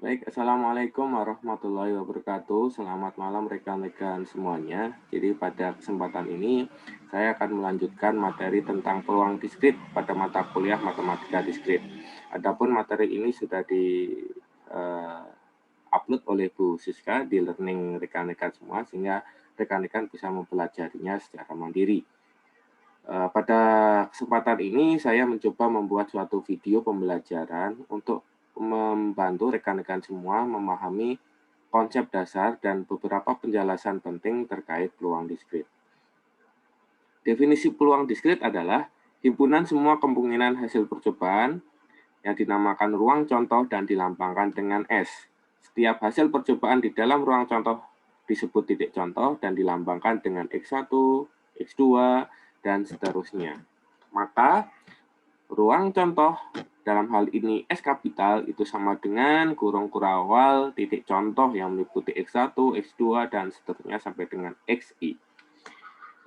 Baik, Assalamualaikum warahmatullahi wabarakatuh. Selamat malam rekan-rekan semuanya. Jadi pada kesempatan ini saya akan melanjutkan materi tentang peluang diskrit pada mata kuliah matematika diskrit. Adapun materi ini sudah di upload oleh Bu Siska di learning rekan-rekan semua sehingga rekan-rekan bisa mempelajarinya secara mandiri. Pada kesempatan ini saya mencoba membuat suatu video pembelajaran untuk membantu rekan-rekan semua memahami konsep dasar dan beberapa penjelasan penting terkait peluang diskrit. Definisi peluang diskrit adalah himpunan semua kemungkinan hasil percobaan yang dinamakan ruang contoh dan dilambangkan dengan S. Setiap hasil percobaan di dalam ruang contoh disebut titik contoh dan dilambangkan dengan X1, X2, dan seterusnya. Maka ruang contoh dalam hal ini S kapital itu sama dengan kurung kurawal titik contoh yang meliputi X1, X2, dan seterusnya sampai dengan XI.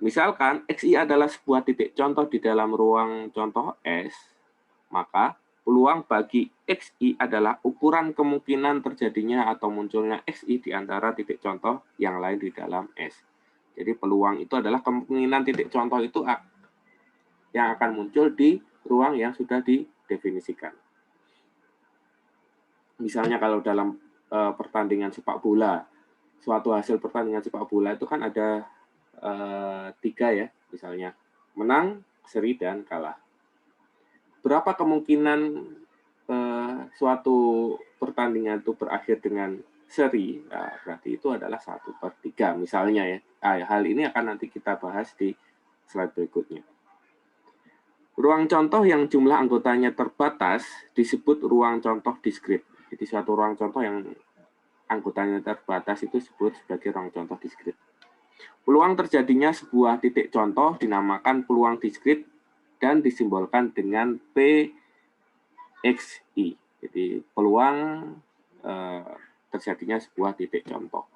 Misalkan XI adalah sebuah titik contoh di dalam ruang contoh S, maka peluang bagi XI adalah ukuran kemungkinan terjadinya atau munculnya XI di antara titik contoh yang lain di dalam S. Jadi peluang itu adalah kemungkinan titik contoh itu yang akan muncul di ruang yang sudah didefinisikan. Misalnya kalau dalam pertandingan sepak bola, suatu hasil pertandingan sepak bola itu kan ada 3 ya, misalnya menang, seri, dan kalah. Berapa kemungkinan suatu pertandingan itu berakhir dengan seri? Nah, berarti itu adalah 1/3 misalnya ya. Nah, hal ini akan nanti kita bahas di slide berikutnya. Ruang contoh yang jumlah anggotanya terbatas disebut ruang contoh diskrit. Jadi suatu ruang contoh yang anggotanya terbatas itu disebut sebagai ruang contoh diskrit. Peluang terjadinya sebuah titik contoh dinamakan peluang diskrit dan disimbolkan dengan PXI. Jadi peluang terjadinya sebuah titik contoh.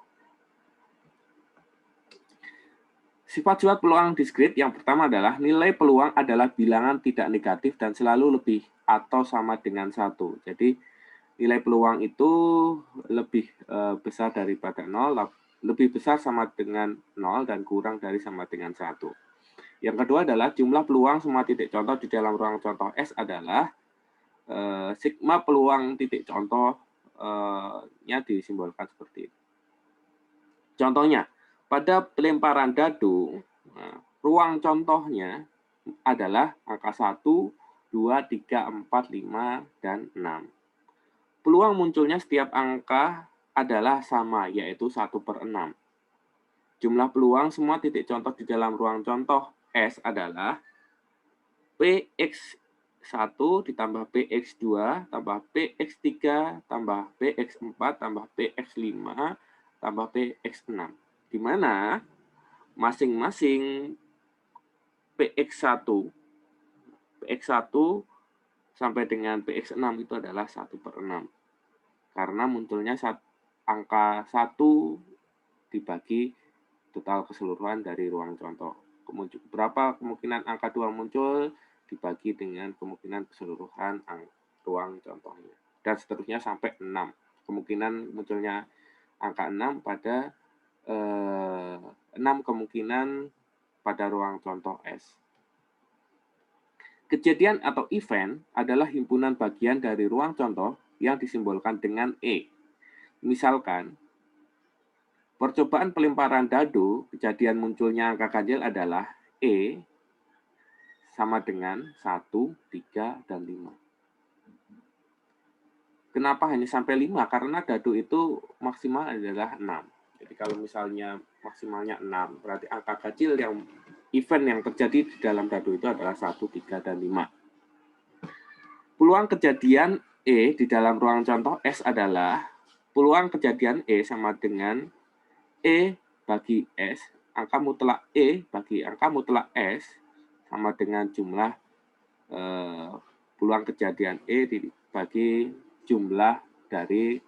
Sifat suatu peluang diskrit yang pertama adalah nilai peluang adalah bilangan tidak negatif dan selalu lebih atau sama dengan 1. Jadi nilai peluang itu lebih besar daripada 0, lebih besar sama dengan 0 dan kurang dari sama dengan 1. Yang kedua adalah jumlah peluang semua titik contoh di dalam ruang contoh S adalah sigma peluang titik contohnya disimbolkan seperti itu. Contohnya, pada pelemparan dadu, ruang contohnya adalah angka 1, 2, 3, 4, 5, dan 6. Peluang munculnya setiap angka adalah sama, yaitu 1/6. Jumlah peluang semua titik contoh di dalam ruang contoh S adalah PX1 ditambah PX2 tambah PX3 tambah PX4 tambah PX5 tambah PX6. Di mana masing-masing PX1 sampai dengan PX6 itu adalah 1/6. Karena munculnya angka 1 dibagi total keseluruhan dari ruang contoh. Berapa kemungkinan angka 2 muncul dibagi dengan kemungkinan keseluruhan ruang contohnya. Dan seterusnya sampai 6. Kemungkinan munculnya angka 6 pada 6 kemungkinan pada ruang contoh S. Kejadian atau event adalah himpunan bagian dari ruang contoh yang disimbolkan dengan E. Misalkan, percobaan pelemparan dadu, kejadian munculnya angka ganjil adalah E sama dengan 1, 3, dan 5. Kenapa hanya sampai 5? Karena dadu itu maksimal adalah 6. Jadi kalau misalnya maksimalnya 6, berarti angka ganjil yang event yang terjadi di dalam dadu itu adalah 1, 3, dan 5. Peluang kejadian E di dalam ruang contoh S adalah peluang kejadian E sama dengan E bagi S, angka mutlak E bagi angka mutlak S sama dengan jumlah peluang kejadian E dibagi jumlah dari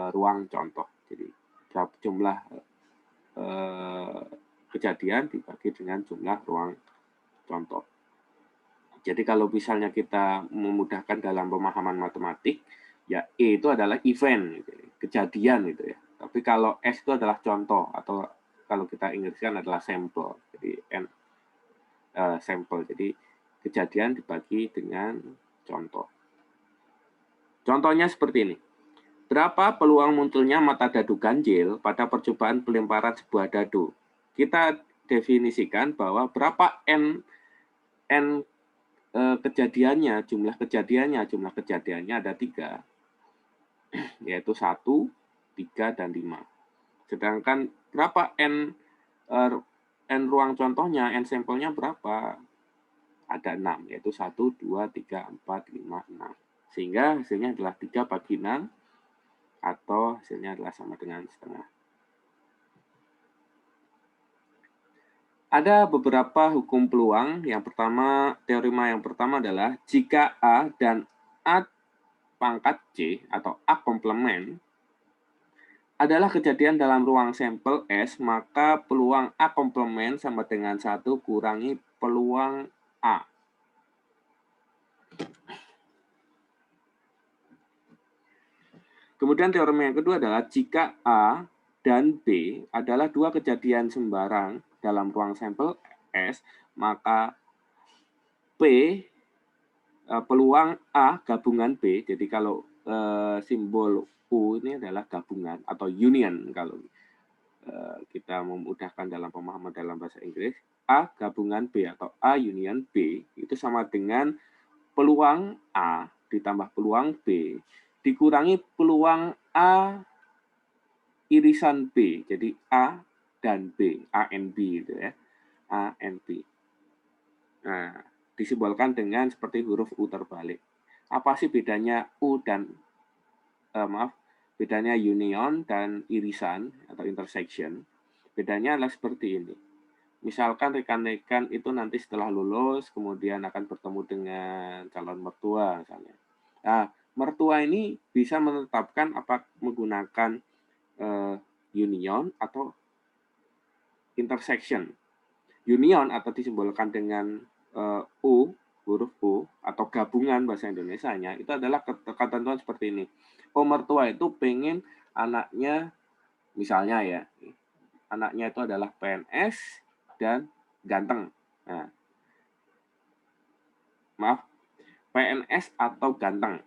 ruang contoh. Jadi jumlah kejadian dibagi dengan jumlah ruang contoh. Jadi kalau misalnya kita memudahkan dalam pemahaman matematik, Ya, E itu adalah event, gitu, kejadian gitu ya. Tapi kalau S itu adalah contoh, atau kalau kita Inggriskan adalah sampel. Jadi sampel. Jadi kejadian dibagi dengan contoh. Contohnya seperti ini. Berapa peluang munculnya mata dadu ganjil pada percobaan pelemparan sebuah dadu? Kita definisikan bahwa berapa N kejadiannya, jumlah kejadiannya ada 3, yaitu 1, 3, dan 5. Sedangkan berapa N ruang contohnya, N sampelnya berapa? Ada 6, yaitu 1, 2, 3, 4, 5, 6. Sehingga hasilnya adalah 3 bagi 6, atau hasilnya adalah sama dengan setengah. Ada beberapa hukum peluang. Yang pertama, teorema yang pertama adalah jika A dan A pangkat C atau A komplement adalah kejadian dalam ruang sampel S, maka peluang A komplement sama dengan 1 kurangi peluang A. Kemudian teorema yang kedua adalah jika A dan B adalah 2 kejadian sembarang dalam ruang sampel S, maka P peluang A gabungan B, jadi kalau simbol U ini adalah gabungan atau union kalau kita memudahkan dalam pemahaman dalam bahasa Inggris, A gabungan B atau A union B itu sama dengan peluang A ditambah peluang B dikurangi peluang A irisan B. Jadi A dan B, A and B gitu ya. A and B. Nah, disimbolkan dengan seperti huruf U terbalik. Apa sih bedanya U dan bedanya union dan irisan atau intersection? Bedanya adalah seperti ini. Misalkan rekan-rekan itu nanti setelah lulus kemudian akan bertemu dengan calon mertua misalnya. Nah, mertua ini bisa menetapkan apa menggunakan union atau intersection. Union atau disimbolkan dengan U, huruf U atau gabungan bahasa Indonesianya itu adalah ketentuan seperti ini. Mertua itu pengen anaknya misalnya ya, anaknya itu adalah PNS dan ganteng. Nah, maaf, PNS atau ganteng.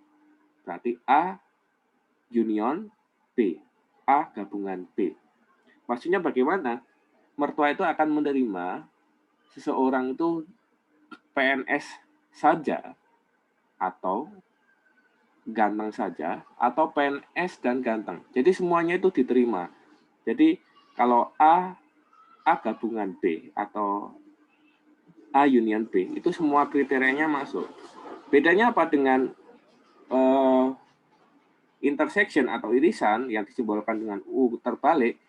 Berarti A union B. A gabungan B. Maksudnya bagaimana? Mertua itu akan menerima seseorang itu PNS saja atau ganteng saja atau PNS dan ganteng. Jadi semuanya itu diterima. Jadi kalau A gabungan B atau A union B itu semua kriterianya masuk. Bedanya apa dengan intersection atau irisan yang disimbolkan dengan U terbalik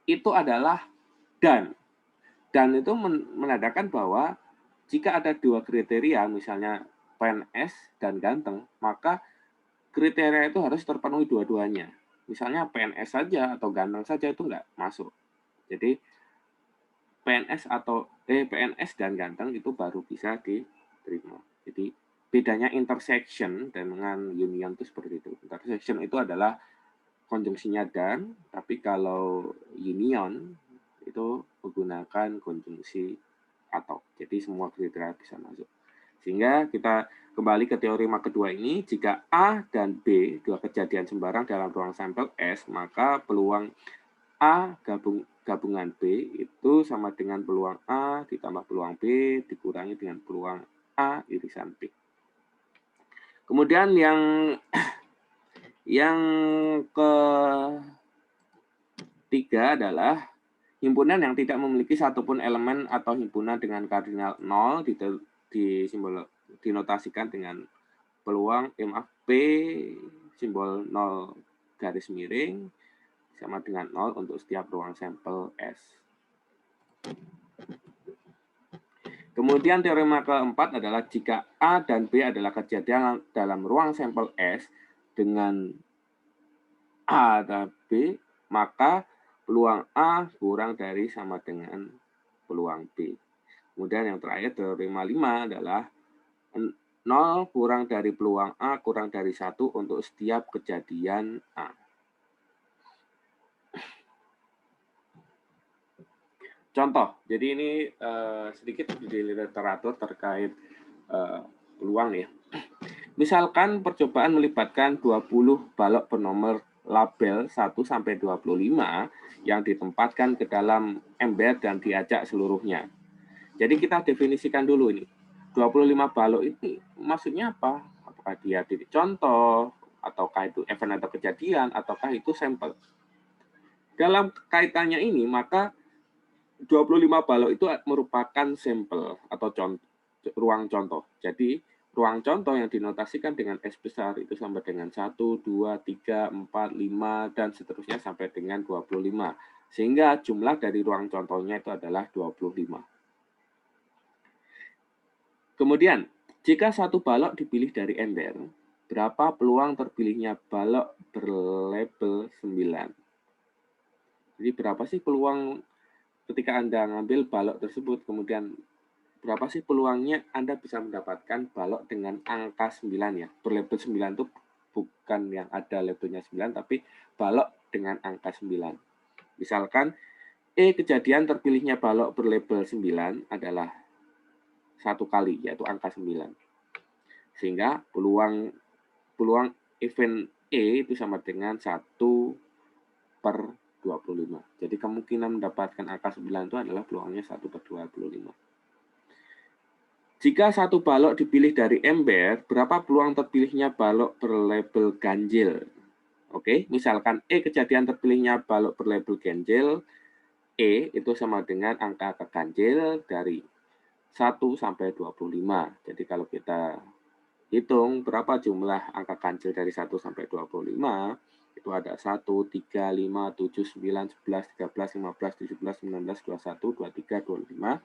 itu adalah dan. Dan itu menandakan bahwa jika ada 2 kriteria misalnya PNS dan ganteng, maka kriteria itu harus terpenuhi dua-duanya. Misalnya PNS saja atau ganteng saja itu nggak masuk. Jadi PNS dan ganteng itu baru bisa diterima. Jadi bedanya intersection dengan union itu seperti itu. Intersection itu adalah konjungsinya dan, tapi kalau union itu menggunakan konjungsi atau. Jadi semua kriteria bisa masuk. Sehingga kita kembali ke teorema kedua ini, jika A dan B, 2 kejadian sembarang dalam ruang sampel S, maka peluang A gabungan B itu sama dengan peluang A ditambah peluang B dikurangi dengan peluang A irisan B. Kemudian yang ketiga adalah himpunan yang tidak memiliki satupun elemen atau himpunan dengan kardinal 0 dinotasikan dengan peluang P simbol 0 garis miring sama dengan 0 untuk setiap ruang sampel S. Kemudian teorema keempat adalah jika A dan B adalah kejadian dalam ruang sampel S dengan A dan B, maka peluang A kurang dari sama dengan peluang B. Kemudian yang terakhir teorema 5 adalah 0 0 kurang dari peluang A kurang dari 1 untuk setiap kejadian A. Contoh, jadi ini sedikit di literatur terkait peluang ya. Misalkan percobaan melibatkan 20 balok bernomor label 1 sampai 25 yang ditempatkan ke dalam ember dan diajak seluruhnya. Jadi kita definisikan dulu ini. 25 balok ini maksudnya apa? Apakah dia titik contoh, ataukah itu event atau kejadian, ataukah itu sampel. Dalam kaitannya ini, maka 25 balok itu merupakan sampel atau ruang contoh. Jadi, ruang contoh yang dinotasikan dengan S besar itu sama dengan 1, 2, 3, 4, 5, dan seterusnya sampai dengan 25. Sehingga jumlah dari ruang contohnya itu adalah 25. Kemudian, jika satu balok dipilih dari ember, berapa peluang terpilihnya balok berlabel 9? Jadi berapa sih peluang ketika Anda ngambil balok tersebut, kemudian berapa sih peluangnya Anda bisa mendapatkan balok dengan angka 9 ya. Berlabel 9 itu bukan yang ada labelnya 9, tapi balok dengan angka 9. Misalkan, kejadian terpilihnya balok berlabel 9 adalah 1 kali, yaitu angka 9. Sehingga peluang event E itu sama dengan 1/25. Jadi kemungkinan mendapatkan angka 9 itu adalah peluangnya 1/25. Jika satu balok dipilih dari ember, berapa peluang terpilihnya balok berlabel ganjil? Oke, misalkan kejadian terpilihnya balok berlabel ganjil, itu sama dengan angka keganjil dari 1 sampai 25. Jadi kalau kita hitung berapa jumlah angka ganjil dari 1 sampai 25, itu ada 1, 3, 5, 7, 9, 11, 13, 15, 17, 19, 21, 23, 25,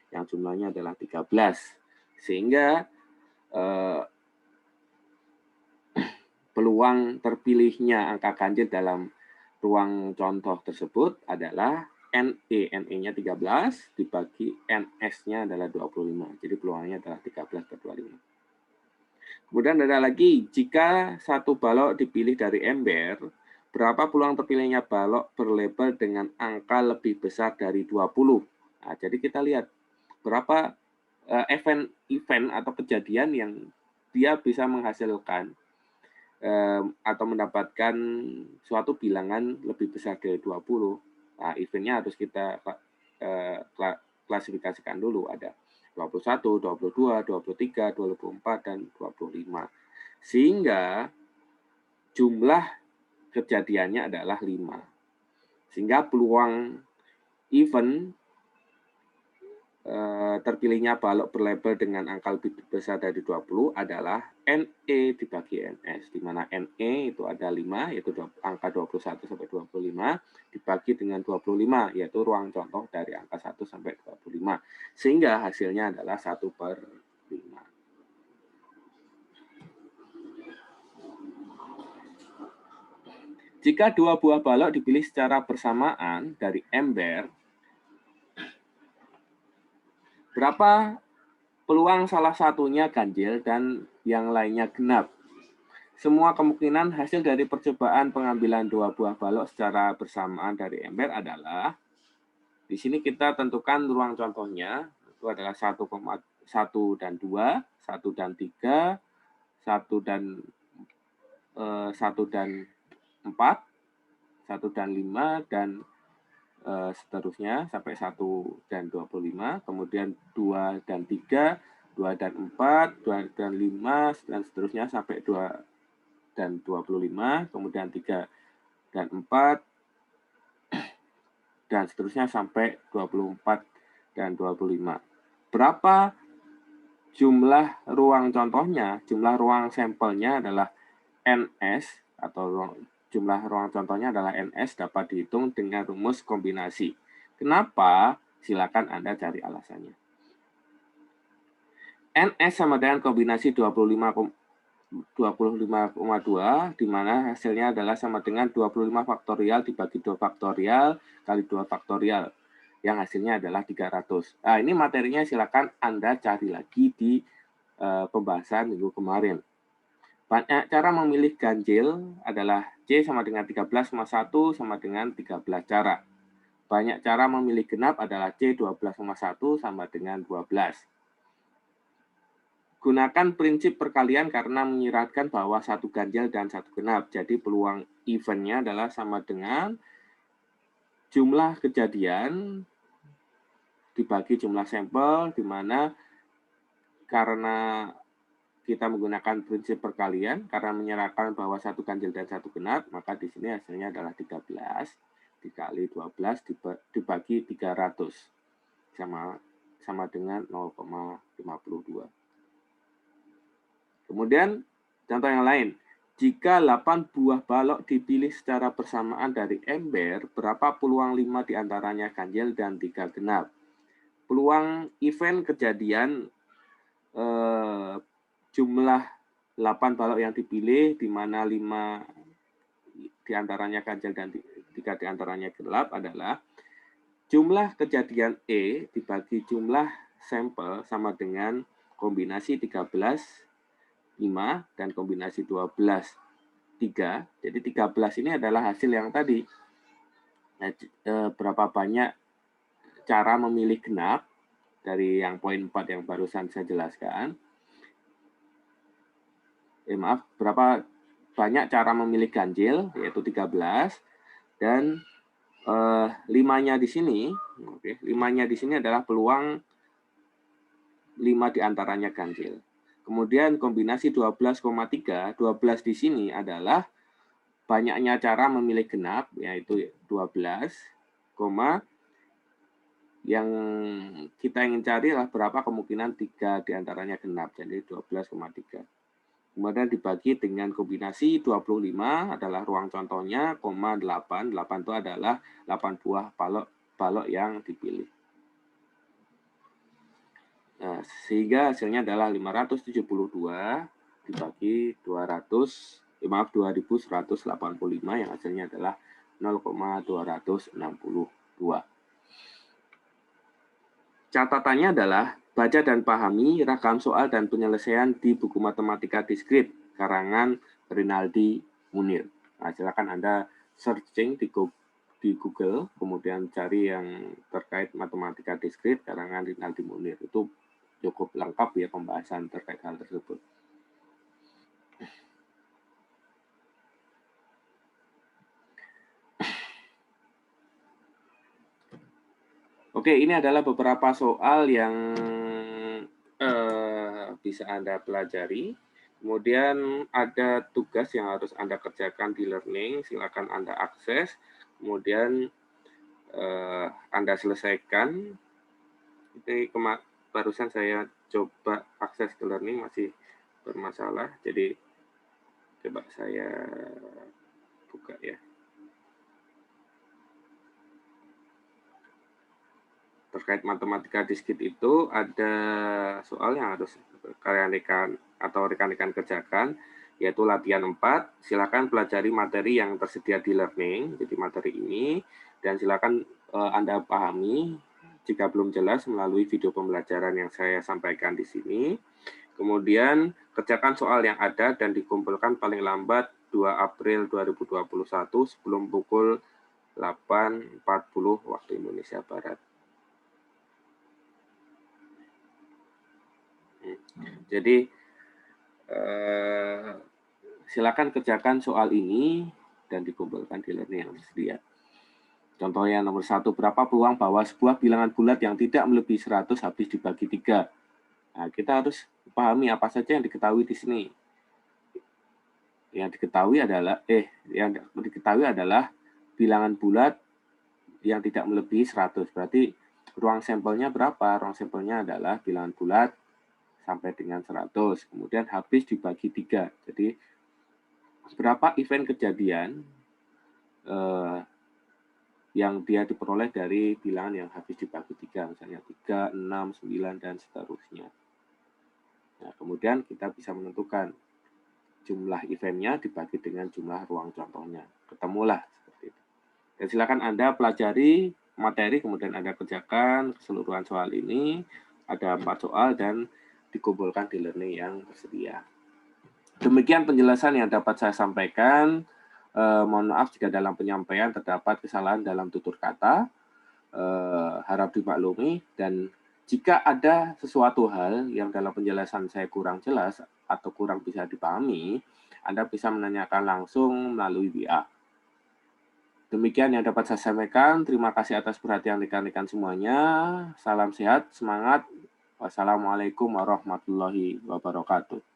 yang jumlahnya adalah 13. Sehingga peluang terpilihnya angka ganjil dalam ruang contoh tersebut adalah NE-nya 13 dibagi NS-nya adalah 25. Jadi peluangnya adalah 13/25. Kemudian ada lagi, jika satu balok dipilih dari ember, berapa peluang terpilihnya balok berlabel dengan angka lebih besar dari 20? Nah, jadi kita lihat berapa event atau kejadian yang dia bisa menghasilkan atau mendapatkan suatu bilangan lebih besar dari 20. Nah, eventnya harus kita klasifikasikan dulu. Ada 21, 22, 23, 24, dan 25. Sehingga jumlah kejadiannya adalah 5. Sehingga peluang event terpilihnya balok berlabel dengan angka lebih besar dari 20 adalah NE dibagi NS, di mana NE itu ada 5, yaitu angka 21 sampai 25, dibagi dengan 25, yaitu ruang contoh dari angka 1 sampai 25. Sehingga hasilnya adalah 1/5. Jika dua buah balok dipilih secara bersamaan dari ember, berapa peluang salah satunya ganjil dan yang lainnya genap? Semua kemungkinan hasil dari percobaan pengambilan dua buah balok secara bersamaan dari ember adalah, di sini kita tentukan ruang contohnya, itu adalah 1,1 dan 2, 1 dan 3, 1 dan 4, 1 dan 5, dan seterusnya sampai 1 dan 25, kemudian 2 dan 3, 2 dan 4, 2 dan 5, dan seterusnya sampai 2 dan 25, kemudian 3 dan 4, dan seterusnya sampai 24 dan 25. Berapa jumlah ruang contohnya? Jumlah ruang sampelnya adalah NS, atau jumlah ruang contohnya adalah NS, dapat dihitung dengan rumus kombinasi. Kenapa? Silakan Anda cari alasannya. NS sama dengan kombinasi 25,2, di mana hasilnya adalah sama dengan 25 faktorial dibagi 2 faktorial kali 2 faktorial, yang hasilnya adalah 300. Nah, ini materinya silakan Anda cari lagi di pembahasan minggu kemarin. Banyak cara memilih ganjil adalah C sama dengan 13,1 sama dengan 13 cara. Banyak cara memilih genap adalah C 12,1 sama dengan 12. Gunakan prinsip perkalian karena menyiratkan bahwa satu ganjil dan satu genap. Jadi peluang eventnya adalah sama dengan jumlah kejadian dibagi jumlah sampel, di mana karena kita menggunakan prinsip perkalian, karena menyiratkan bahwa satu ganjil dan satu genap, maka di sini hasilnya adalah 13 dikali 12 dibagi 300 sama dengan 0,52. Kemudian contoh yang lain, jika 8 buah balok dipilih secara bersamaan dari ember, berapa peluang 5 diantaranya ganjil dan 3 genap? Peluang event kejadian jumlah 8 balok yang dipilih, di mana 5 diantaranya ganjil dan 3 diantaranya genap adalah jumlah kejadian E dibagi jumlah sampel sama dengan kombinasi 13, 5, dan kombinasi 12, 3. Jadi 13 ini adalah hasil yang tadi. Nah, berapa banyak cara memilih genap dari yang poin 4 yang barusan saya jelaskan. Berapa banyak cara memilih ganjil, yaitu 13, dan 5-nya di sini, oke, 5-nya di sini adalah peluang 5 diantaranya ganjil. Kemudian kombinasi 12,3, 12 di sini adalah banyaknya cara memilih genap, yaitu 12, yang kita ingin cari adalah berapa kemungkinan 3 diantaranya genap, jadi 12,3. Kemudian dibagi dengan kombinasi 25 adalah ruang contohnya, 8. 8 itu adalah 8 buah balok yang dipilih. Nah, sehingga hasilnya adalah 572 dibagi 2185 yang hasilnya adalah 0,262. Catatannya adalah baca dan pahami ragam soal dan penyelesaian di buku matematika diskrit karangan Rinaldi Munir. Nah, silakan Anda searching di Google, kemudian cari yang terkait matematika diskrit karangan Rinaldi Munir. Itu cukup lengkap ya pembahasan terkait hal tersebut. Oke, ini adalah beberapa soal yang bisa Anda pelajari. Kemudian ada tugas yang harus Anda kerjakan di learning, silakan Anda akses. Kemudian Anda selesaikan. Ini barusan saya coba akses ke learning masih bermasalah, jadi coba saya buka ya. Terkait matematika diskrit itu ada soal yang harus rekan-rekan atau rekan-rekan kerjakan, yaitu latihan 4. Silakan pelajari materi yang tersedia di learning, jadi materi ini, dan silakan Anda pahami jika belum jelas melalui video pembelajaran yang saya sampaikan di sini. Kemudian kerjakan soal yang ada dan dikumpulkan paling lambat 2 April 2021 sebelum pukul 8.40 waktu Indonesia Barat. Jadi silakan kerjakan soal ini dan dikumpulkan di learning yang tersedia. Contohnya nomor 1, berapa peluang bahwa sebuah bilangan bulat yang tidak melebihi 100 habis dibagi 3? Nah, kita harus pahami apa saja yang diketahui di sini. Yang diketahui adalah bilangan bulat yang tidak melebihi 100. Berarti ruang sampelnya berapa? Ruang sampelnya adalah bilangan bulat sampai dengan 100. Kemudian habis dibagi 3. Jadi berapa event kejadian yang dia diperoleh dari bilangan yang habis dibagi 3, misalnya 3, 6, 9, dan seterusnya. Nah, kemudian kita bisa menentukan jumlah eventnya dibagi dengan jumlah ruang contohnya. Ketemulah seperti itu. Dan silakan Anda pelajari materi, kemudian Anda kerjakan keseluruhan soal ini. Ada 4 soal dan dikumpulkan di learning yang tersedia. Demikian penjelasan yang dapat saya sampaikan. Mohon maaf jika dalam penyampaian terdapat kesalahan dalam tutur kata. Harap dimaklumi, dan jika ada sesuatu hal yang dalam penjelasan saya kurang jelas atau kurang bisa dipahami, Anda bisa menanyakan langsung melalui WA. Demikian yang dapat saya sampaikan. Terima kasih atas perhatian rekan-rekan semuanya. Salam sehat, semangat. Wassalamualaikum warahmatullahi wabarakatuh.